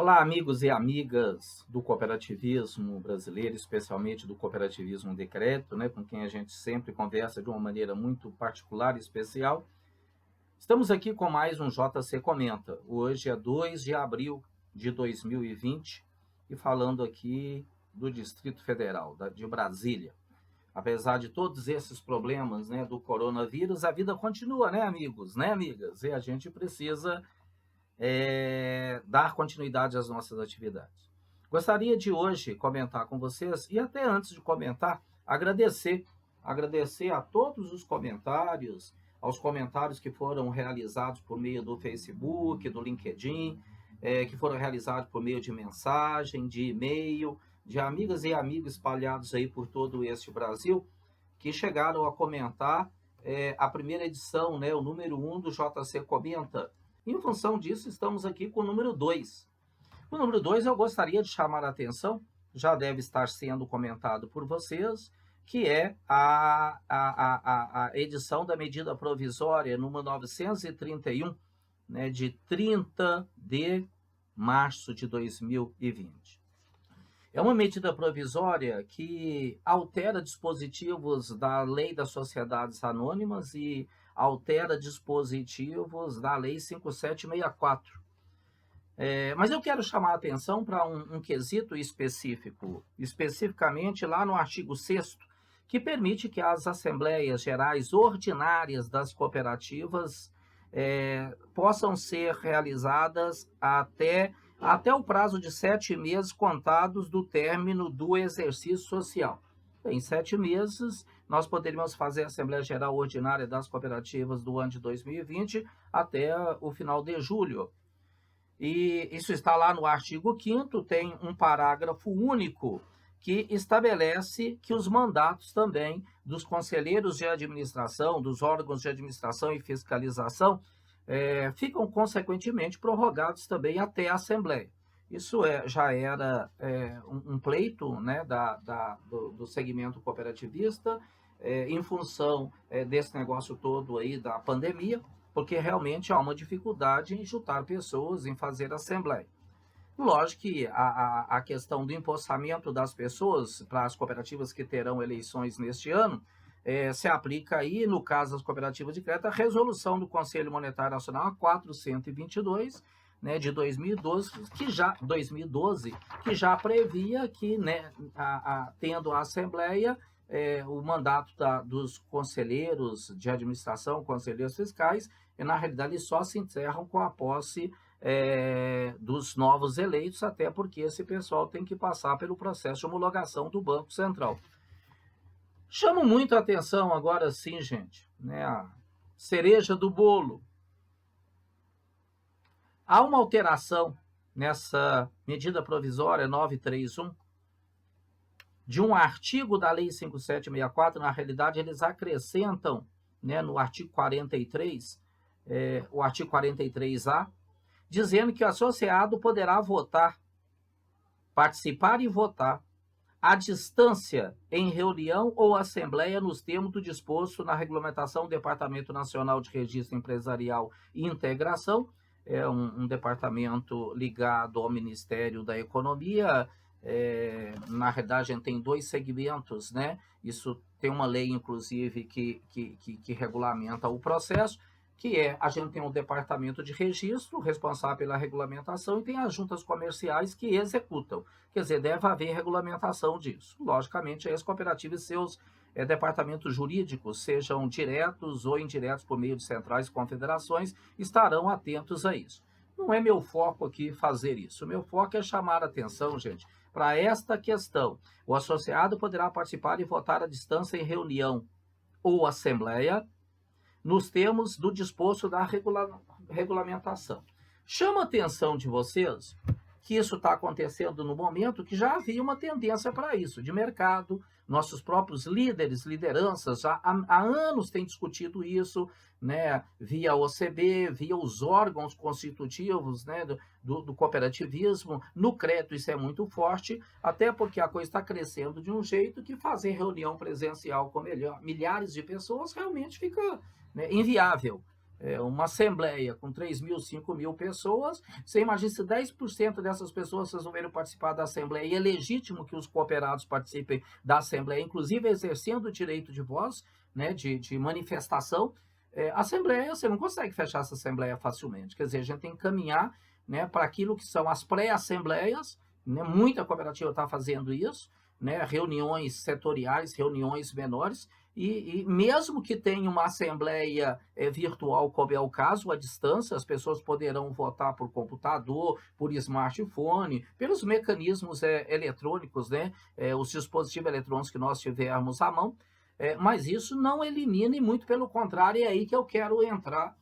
Olá, amigos e amigas do cooperativismo brasileiro, especialmente do cooperativismo de crédito, né, com quem a gente sempre conversa de uma maneira muito particular e especial. Estamos aqui com mais um JC Comenta. Hoje é 2 de abril de 2020 e falando aqui do Distrito Federal, de Brasília. Apesar de todos esses problemas, né, do coronavírus, a vida continua, né, amigos, né, amigas? E a gente precisa dar continuidade às nossas atividades. Gostaria de hoje comentar com vocês, e até antes de comentar, agradecer a todos os comentários, aos comentários que foram realizados por meio do Facebook, do LinkedIn, que foram realizados por meio de mensagem, de e-mail, de amigas e amigos espalhados aí por todo este Brasil, que chegaram a comentar a primeira edição, né, o número 1 do JC Comenta. Em função disso, estamos aqui com o número 2. O número 2 eu gostaria de chamar a atenção, já deve estar sendo comentado por vocês, que é a edição da medida provisória número 931, né, de 30 de março de 2020. É uma medida provisória que altera dispositivos da Lei das Sociedades Anônimas e altera dispositivos da Lei 5764. Mas eu quero chamar a atenção para um quesito específico, especificamente lá no artigo 6º, que permite que as Assembleias Gerais Ordinárias das cooperativas possam ser realizadas até o prazo de 7 meses contados do término do exercício social. Em 7 meses, nós poderíamos fazer a Assembleia Geral Ordinária das Cooperativas do ano de 2020 até o final de julho. E isso está lá no artigo 5º, tem um parágrafo único que estabelece que os mandatos também dos conselheiros de administração, dos órgãos de administração e fiscalização, ficam consequentemente prorrogados também até a Assembleia. Isso já era um pleito, né, do segmento cooperativista, em função desse negócio todo aí da pandemia, porque realmente há uma dificuldade em juntar pessoas, em fazer assembleia. Lógico que a questão do empossamento das pessoas para as cooperativas que terão eleições neste ano, se aplica aí, no caso das cooperativas de crédito, a resolução do Conselho Monetário Nacional 422, né, de 2012, que já previa que, né, tendo a Assembleia, o mandato dos conselheiros de administração, conselheiros fiscais, na realidade eles só se encerram com a posse dos novos eleitos, até porque esse pessoal tem que passar pelo processo de homologação do Banco Central. Chamo muito a atenção agora sim, gente, né, a cereja do bolo. Há uma alteração nessa medida provisória 931 de um artigo da Lei 5764, na realidade eles acrescentam, né, no artigo 43, o artigo 43A, dizendo que o associado poderá participar e votar à distância em reunião ou assembleia nos termos do disposto na regulamentação do Departamento Nacional de Registro Empresarial e Integração, um departamento ligado ao Ministério da Economia. Na realidade, a gente tem 2 segmentos, né? Isso tem uma lei, inclusive, que regulamenta o processo, que a gente tem um departamento de registro responsável pela regulamentação e tem as juntas comerciais que executam. Quer dizer, deve haver regulamentação disso. Logicamente, as cooperativas e seus departamentos jurídicos, sejam diretos ou indiretos por meio de centrais e confederações, estarão atentos a isso. Não é meu foco aqui fazer isso. O meu foco é chamar a atenção, gente, para esta questão. O associado poderá participar e votar à distância em reunião ou assembleia, nos termos do disposto da regulamentação. Chama a atenção de vocês que isso está acontecendo no momento que já havia uma tendência para isso, de mercado. Nossos próprios líderes, lideranças, já há anos têm discutido isso, né, via OCB, via os órgãos constitutivos, né, do cooperativismo. No crédito isso é muito forte, até porque a coisa está crescendo de um jeito que fazer reunião presencial com milhares de pessoas realmente fica, né, inviável. uma assembleia com 3 mil, 5 mil pessoas, você imagina se 10% dessas pessoas resolveram participar da assembleia, e é legítimo que os cooperados participem da assembleia, inclusive exercendo o direito de voz, né, de manifestação. Assembleia, você não consegue fechar essa assembleia facilmente, quer dizer, a gente tem que caminhar, né, para aquilo que são as pré-assembleias, né, muita cooperativa está fazendo isso, né, reuniões setoriais, reuniões menores, e mesmo que tenha uma assembleia virtual, como é o caso, à distância, as pessoas poderão votar por computador, por smartphone, pelos mecanismos eletrônicos, né, os dispositivos eletrônicos que nós tivermos à mão, mas isso não elimina, e muito pelo contrário, é aí que eu quero entrar,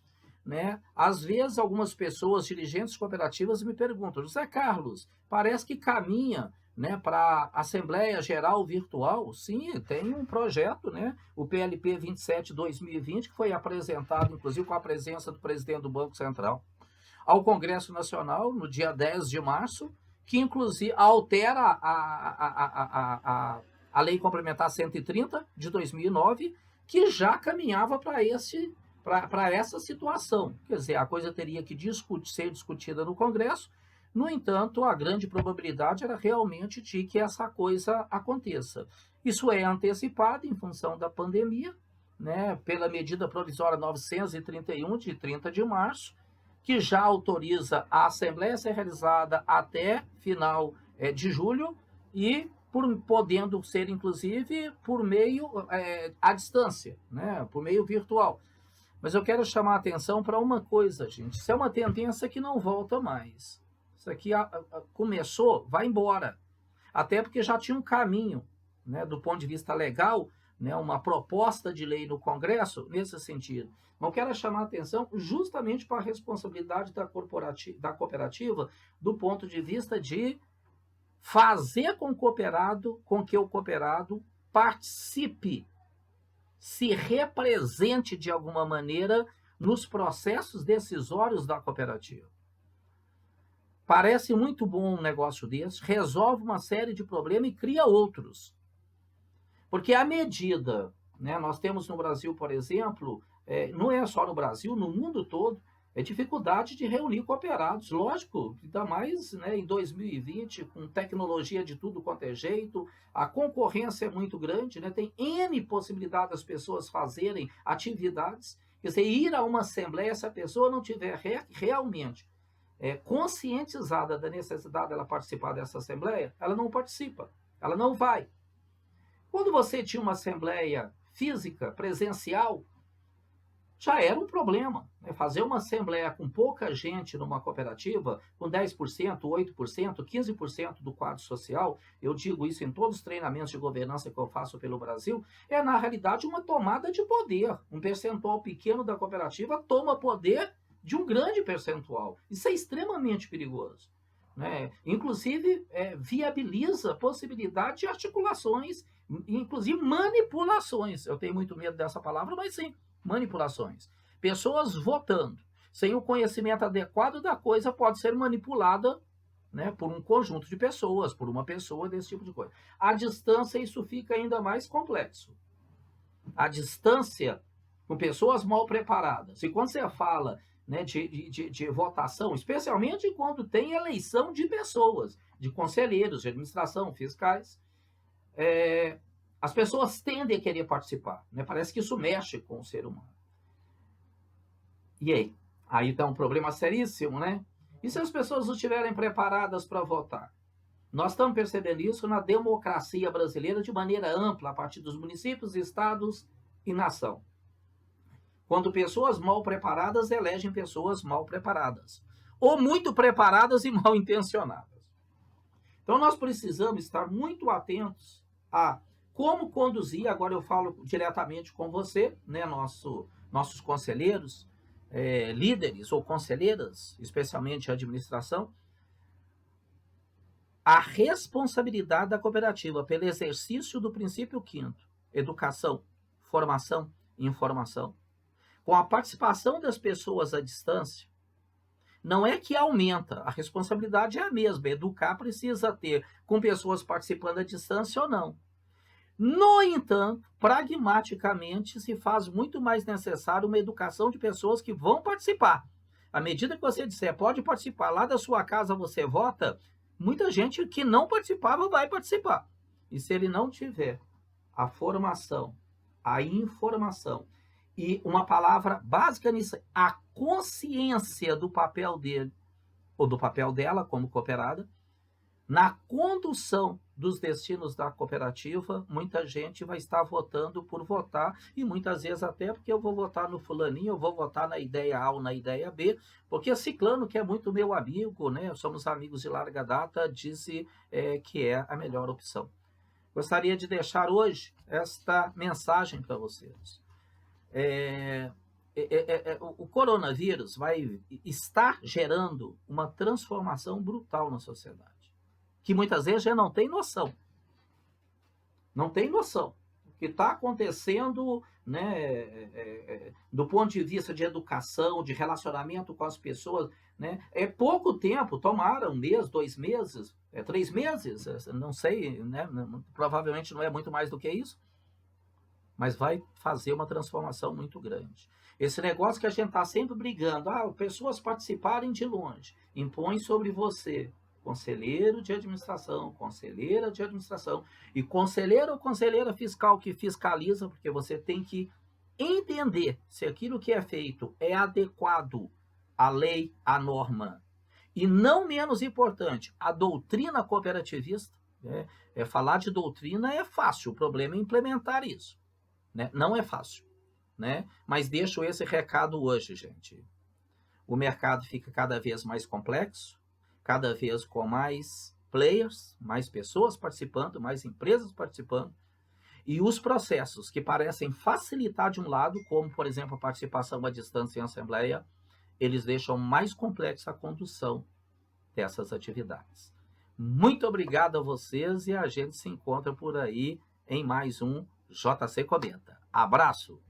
né? Às vezes, algumas pessoas, dirigentes cooperativas, me perguntam: José Carlos, parece que caminha, né, para a Assembleia Geral Virtual. Sim, tem um projeto, né, o PLP 27/2020, que foi apresentado, inclusive, com a presença do presidente do Banco Central, ao Congresso Nacional, no dia 10 de março, que, inclusive, altera a Lei Complementar 130, de 2009, que já caminhava para essa situação. Quer dizer, a coisa teria que ser discutida no Congresso. No entanto, a grande probabilidade era realmente de que essa coisa aconteça. Isso é antecipado em função da pandemia, né, pela medida provisória 931, de 30 de março, que já autoriza a Assembleia a ser realizada até final de julho, e podendo ser, inclusive, por meio à distância, né, por meio virtual. Mas eu quero chamar a atenção para uma coisa, gente. Isso é uma tendência que não volta mais. Isso aqui começou, vai embora. Até porque já tinha um caminho, né, do ponto de vista legal, né, uma proposta de lei no Congresso nesse sentido. Mas eu quero chamar a atenção justamente para a responsabilidade da cooperativa do ponto de vista de fazer com que o cooperado participe, se represente de alguma maneira nos processos decisórios da cooperativa. Parece muito bom um negócio desse, resolve uma série de problemas e cria outros. Porque à medida, né, nós temos no Brasil, por exemplo, não é só no Brasil, no mundo todo, dificuldade de reunir cooperados. Lógico, ainda mais, né, em 2020, com tecnologia de tudo quanto é jeito, a concorrência é muito grande, né, tem N possibilidade das pessoas fazerem atividades. Quer dizer, ir a uma assembleia, se a pessoa não tiver realmente conscientizada da necessidade dela participar dessa assembleia, ela não participa, ela não vai. Quando você tinha uma assembleia física, presencial, já era um problema, né? Fazer uma assembleia com pouca gente numa cooperativa, com 10%, 8%, 15% do quadro social, eu digo isso em todos os treinamentos de governança que eu faço pelo Brasil, é na realidade uma tomada de poder. Um percentual pequeno da cooperativa toma poder de um grande percentual. Isso é extremamente perigoso, né? Inclusive, viabiliza a possibilidade de articulações, inclusive manipulações. Eu tenho muito medo dessa palavra, mas sim, manipulações. Pessoas votando sem o conhecimento adequado da coisa pode ser manipulada, né, por um conjunto de pessoas, por uma pessoa, desse tipo de coisa. À distância, isso fica ainda mais complexo. À distância, com pessoas mal preparadas. E quando você fala, né, de votação, especialmente quando tem eleição de pessoas, de conselheiros, de administração, fiscais, as pessoas tendem a querer participar, né? Parece que isso mexe com o ser humano. E aí? Aí está um problema seríssimo, né? E se as pessoas não estiverem preparadas para votar? Nós estamos percebendo isso na democracia brasileira de maneira ampla, a partir dos municípios, estados e nação. Quando pessoas mal preparadas elegem pessoas mal preparadas, ou muito preparadas e mal intencionadas. Então nós precisamos estar muito atentos a como conduzir. Agora eu falo diretamente com você, né, nossos conselheiros, líderes ou conselheiras, especialmente a administração, a responsabilidade da cooperativa pelo exercício do princípio 5º, educação, formação e informação, com a participação das pessoas à distância, não é que aumenta, a responsabilidade é a mesma, educar precisa ter com pessoas participando à distância ou não. No entanto, pragmaticamente, se faz muito mais necessário uma educação de pessoas que vão participar. À medida que você disser, pode participar, lá da sua casa você vota, muita gente que não participava vai participar. E se ele não tiver a formação, a informação e uma palavra básica nisso, a consciência do papel dele ou do papel dela como cooperada, na condução dos destinos da cooperativa, muita gente vai estar votando por votar, e muitas vezes até porque eu vou votar no fulaninho, eu vou votar na ideia A ou na ideia B, porque ciclano, que é muito meu amigo, né, somos amigos de larga data, disse que é a melhor opção. Gostaria de deixar hoje esta mensagem para vocês. O coronavírus vai estar gerando uma transformação brutal na sociedade, que muitas vezes já não tem noção. Não tem noção. O que está acontecendo, né, do ponto de vista de educação, de relacionamento com as pessoas, né, é pouco tempo, tomara 1 mês, 2 meses, 3 meses, não sei, né, provavelmente não é muito mais do que isso, mas vai fazer uma transformação muito grande. Esse negócio que a gente está sempre brigando, pessoas participarem de longe, impõe sobre você conselheiro de administração, conselheira de administração e conselheiro ou conselheira fiscal que fiscaliza, porque você tem que entender se aquilo que é feito é adequado à lei, à norma. E não menos importante, a doutrina cooperativista. Falar de doutrina é fácil, o problema é implementar isso. Né? Não é fácil. Né? Mas deixo esse recado hoje, gente. O mercado fica cada vez mais complexo, cada vez com mais players, mais pessoas participando, mais empresas participando, e os processos que parecem facilitar de um lado, como, por exemplo, a participação à distância em assembleia, eles deixam mais complexa a condução dessas atividades. Muito obrigado a vocês e a gente se encontra por aí em mais um JC Comenta. Abraço!